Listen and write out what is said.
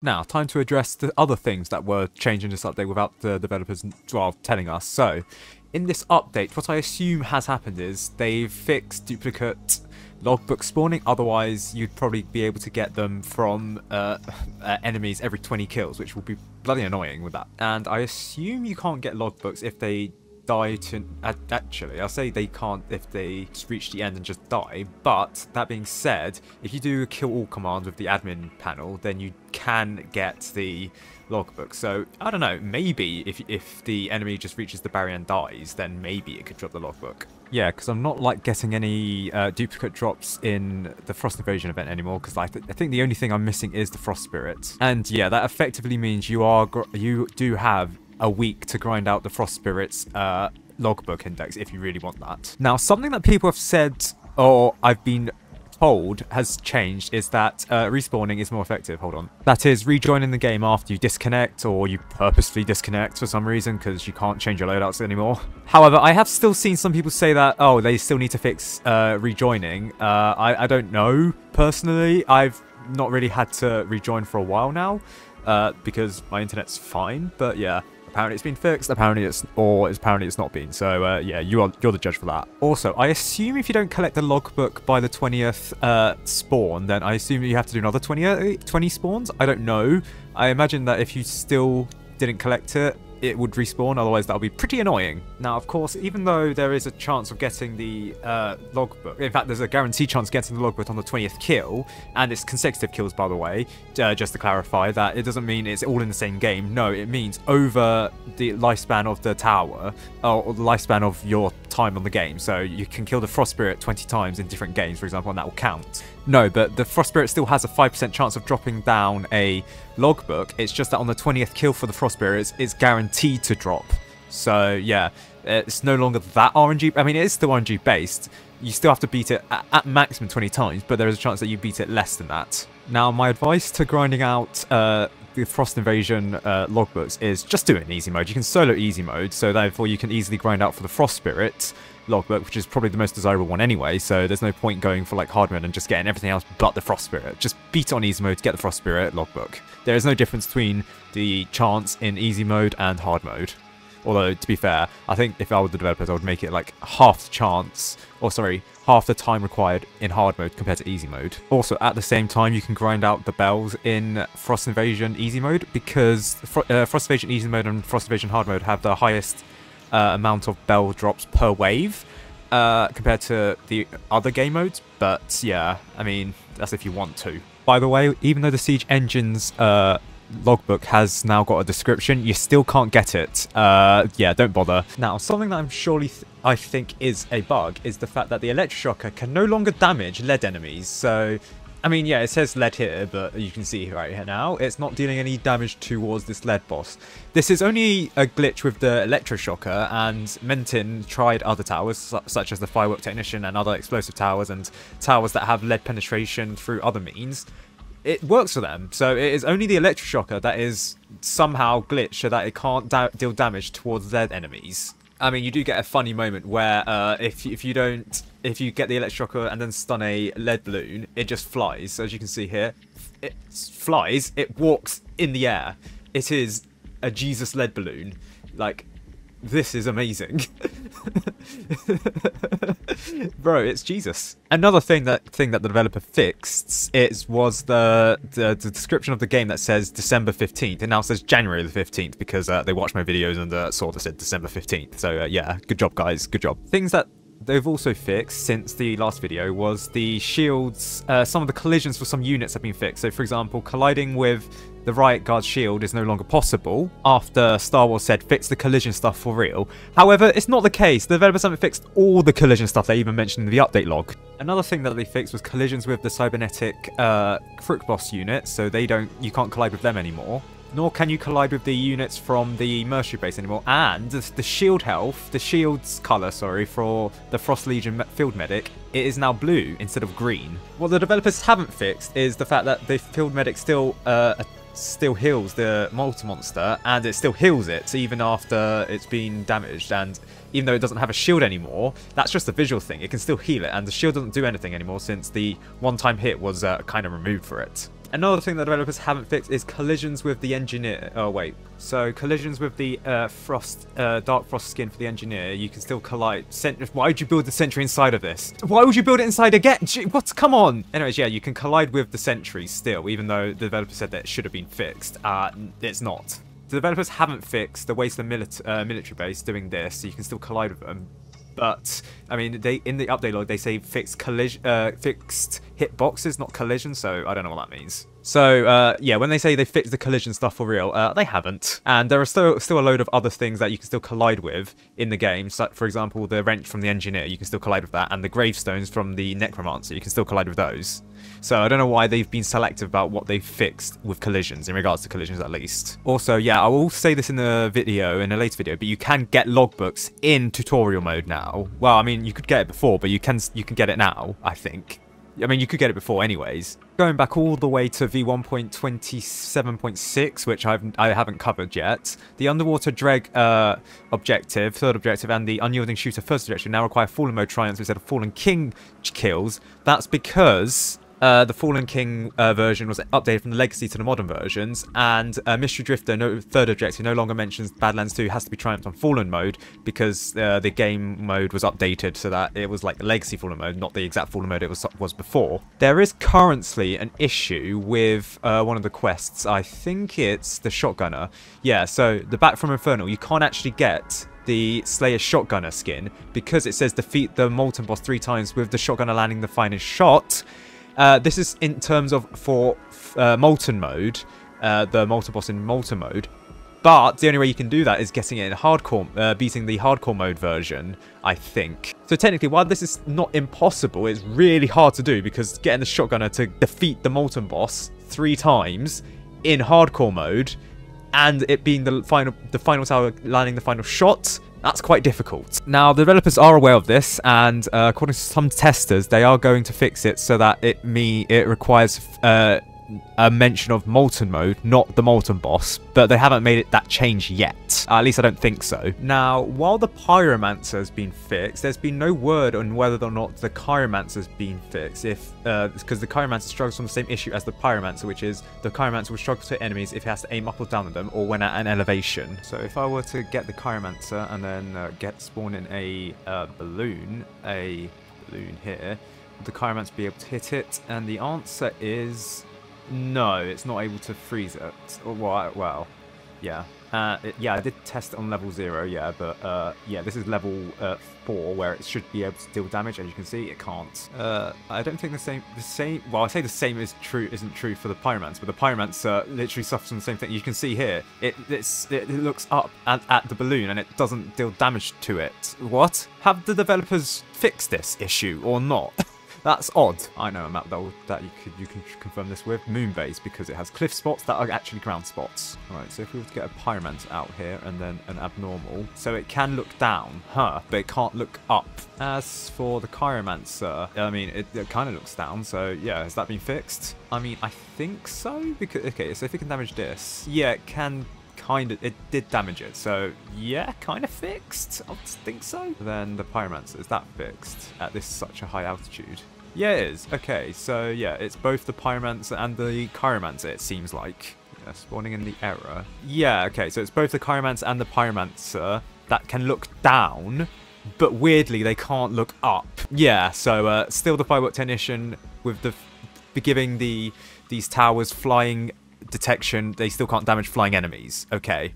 Now, time to address the other things that were changed in this update without the developers, well, telling us. So, in this update, what I assume has happened is they've fixed duplicate logbook spawning. Otherwise, you'd probably be able to get them from enemies every 20 kills, which will be bloody annoying with that. And I assume you can't get logbooks if they die to... actually, I'll say they can't if they reach the end and just die. But, that being said, if you do a kill all command with the admin panel, then you can get the logbook. So, I don't know, maybe if the enemy just reaches the barrier and dies, then maybe it could drop the logbook. Yeah, because I'm not like getting any duplicate drops in the Frost Invasion event anymore, because I think the only thing I'm missing is the Frost Spirit. And yeah, that effectively means you do have a week to grind out the Frost Spirit's logbook index if you really want that. Now, something that people have said, or I've been told has changed, is that respawning is more effective. Hold on. That is rejoining the game after you disconnect, or you purposefully disconnect for some reason because you can't change your loadouts anymore. However, I have still seen some people say that, oh, they still need to fix rejoining. I don't know, personally. I've not really had to rejoin for a while now because my internet's fine, but yeah. Apparently it's been fixed, apparently it's not been. So yeah, you're the judge for that. Also, I assume if you don't collect the logbook by the 20th spawn, then I assume you have to do another 20 spawns. I don't know. I imagine that if you still didn't collect it, it would respawn, otherwise that would be pretty annoying. Now, of course, even though there is a chance of getting the logbook, in fact, there's a guaranteed chance of getting the logbook on the 20th kill, and it's consecutive kills, by the way, just to clarify that, it doesn't mean it's all in the same game. No, it means over the lifespan of the tower, or the lifespan of your time on the game. So you can kill the Frost Spirit 20 times in different games, for example, and that will count. No, but the Frost Spirit still has a 5% chance of dropping down a logbook. It's just that on the 20th kill for the Frost Spirit, it's guaranteed to drop. So yeah, it's no longer that RNG. I mean, it is still RNG based. You still have to beat it at maximum 20 times, but there is a chance that you beat it less than that. Now, my advice to grinding out the Frost Invasion logbooks is just do it in easy mode. You can solo easy mode, so therefore you can easily grind out for the Frost Spirit logbook, which is probably the most desirable one anyway, so there's no point going for like hard mode and just getting everything else but the Frost Spirit. Just beat it on easy mode to get the Frost Spirit logbook. There is no difference between the chance in easy mode and hard mode. Although, to be fair, I think if I were the developers, I would make it like half the chance, or sorry, half the time required in hard mode compared to easy mode. Also, at the same time, you can grind out the bells in Frost Invasion easy mode, because Frost Invasion easy mode and Frost Invasion hard mode have the highest amount of bell drops per wave compared to the other game modes. But yeah, I mean, that's if you want to. By the way, even though the Siege Engine's logbook has now got a description, you still can't get it. Yeah, don't bother. Now, something that I'm surely I think is a bug is the fact that the Electroshocker can no longer damage lead enemies. So, I mean, yeah, it says lead here, but you can see right here now, it's not dealing any damage towards this lead boss. This is only a glitch with the Electroshocker, and Mentin tried other towers, such as the Firework Technician and other explosive towers, and towers that have lead penetration through other means. It works for them, so it is only the Electroshocker that is somehow glitched so that it can't deal damage towards lead enemies. I mean, you do get a funny moment where if you get the Electroshocker and then stun a lead balloon, it just flies. So as you can see here, it flies, it walks in the air. It is a Jesus lead balloon. Like, this is amazing. Bro, it's Jesus. Another thing that the developer fixed was the description of the game that says December 15th. It now says January the 15th because they watched my videos and sort of said December 15th. So yeah, good job, guys. Good job. Things that they've also fixed since the last video was the shields. Some of the collisions for some units have been fixed. So for example, colliding with the Riot Guard shield is no longer possible after Star Wars said fix the collision stuff for real. However, it's not the case. The developers haven't fixed all the collision stuff they even mentioned in the update log. Another thing that they fixed was collisions with the cybernetic Crook Boss units, so you can't collide with them anymore. Nor can you collide with the units from the Mercenary base anymore. And the shield health, the shield's colour, sorry, for the Frost Legion Field Medic, it is now blue instead of green. What the developers haven't fixed is the fact that the Field Medic still heals the Monster, and it still heals it even after it's been damaged. And even though it doesn't have a shield anymore, that's just a visual thing. It can still heal it, and the shield doesn't do anything anymore since the one-time hit was kind of removed for it. Another thing that developers haven't fixed is collisions with the engineer. Oh wait, so collisions with the dark frost skin for the engineer. You can still collide. Why would you build the sentry inside of this? Why would you build it inside again? What? Come on. Anyways, yeah, you can collide with the sentry still, even though the developer said that it should have been fixed. It's not. The developers haven't fixed the ways the military base doing this, so you can still collide with them. But I mean, in the update log they say fixed hitboxes, not collisions. So I don't know what that means. So yeah, when they say they fixed the collision stuff for real, they haven't. And there are still a load of other things that you can still collide with in the game. So, for example, the wrench from the engineer, you can still collide with that, and the gravestones from the necromancer, you can still collide with those. So I don't know why they've been selective about what they've fixed with collisions, in regards to collisions at least. Also, yeah, I will say this in a later video, but you can get logbooks in tutorial mode now. Well, I mean, you could get it before, but you can get it now, I think. I mean, you could get it before anyways. Going back all the way to v1.27.6, which I haven't covered yet, the underwater dreg objective, third objective, and the unyielding shooter first objective now require fallen mode triumphs instead of fallen king kills. That's because the Fallen King version was updated from the Legacy to the modern versions, and Mystery Drifter, third objective, no longer mentions Badlands 2 has to be triumphed on Fallen mode, because the game mode was updated so that it was like the Legacy Fallen mode, not the exact Fallen mode it was before. There is currently an issue with one of the quests. I think it's the Shotgunner. Yeah, so the Back from Infernal, you can't actually get the Slayer Shotgunner skin because it says defeat the Molten Boss 3 times with the Shotgunner landing the finest shot. This is in terms of for Molten mode, the Molten Boss in Molten mode. But the only way you can do that is getting it in hardcore, beating the hardcore mode version, I think. So technically, while this is not impossible, it's really hard to do because getting the Shotgunner to defeat the Molten Boss 3 times in hardcore mode, and it being the final tower landing the final shot, that's quite difficult. Now, the developers are aware of this, and according to some testers, they are going to fix it so that it requires a mention of Molten mode, not the Molten Boss, but they haven't made it that change yet. At least I don't think so. Now, while the Pyromancer has been fixed, there's been no word on whether or not the Chiromancer has been fixed, because the Chiromancer struggles from the same issue as the Pyromancer, which is the Chiromancer will struggle to hit enemies if he has to aim up or down at them, or when at an elevation. So if I were to get the Chiromancer and then spawn in a balloon here, would the Chiromancer be able to hit it? And the answer is no, it's not able to freeze it. Well, yeah. Yeah, I did test it on level 0, yeah, but yeah, this is level 4 where it should be able to deal damage. As you can see, it can't. I don't think the same. Well, I say the same isn't true for the Pyromancer, but the Pyromancer literally suffers from the same thing. You can see here, it looks up at the balloon and it doesn't deal damage to it. What? Have the developers fixed this issue or not? That's odd. I know a map that you can confirm this with. Moonbase, because it has cliff spots that are actually ground spots. Alright, so if we were to get a Pyromancer out here and then an abnormal. So it can look down, but it can't look up. As for the Chiromancer, I mean, it kind of looks down, so yeah, has that been fixed? I mean, I think so, because, okay, so if it can damage this, yeah, it can it did damage it, so yeah, kind of fixed. I think so. Then the Pyromancer, is that fixed at such a high altitude? Yeah, it is. Okay, so yeah, it's both the Pyromancer and the Chiromancer, it seems like. Yeah, spawning in the error. Yeah, okay, so it's both the Chiromancer and the Pyromancer that can look down, but weirdly they can't look up. Yeah, so still the Firework Technician with giving these towers flying detection, they still can't damage flying enemies. Okay.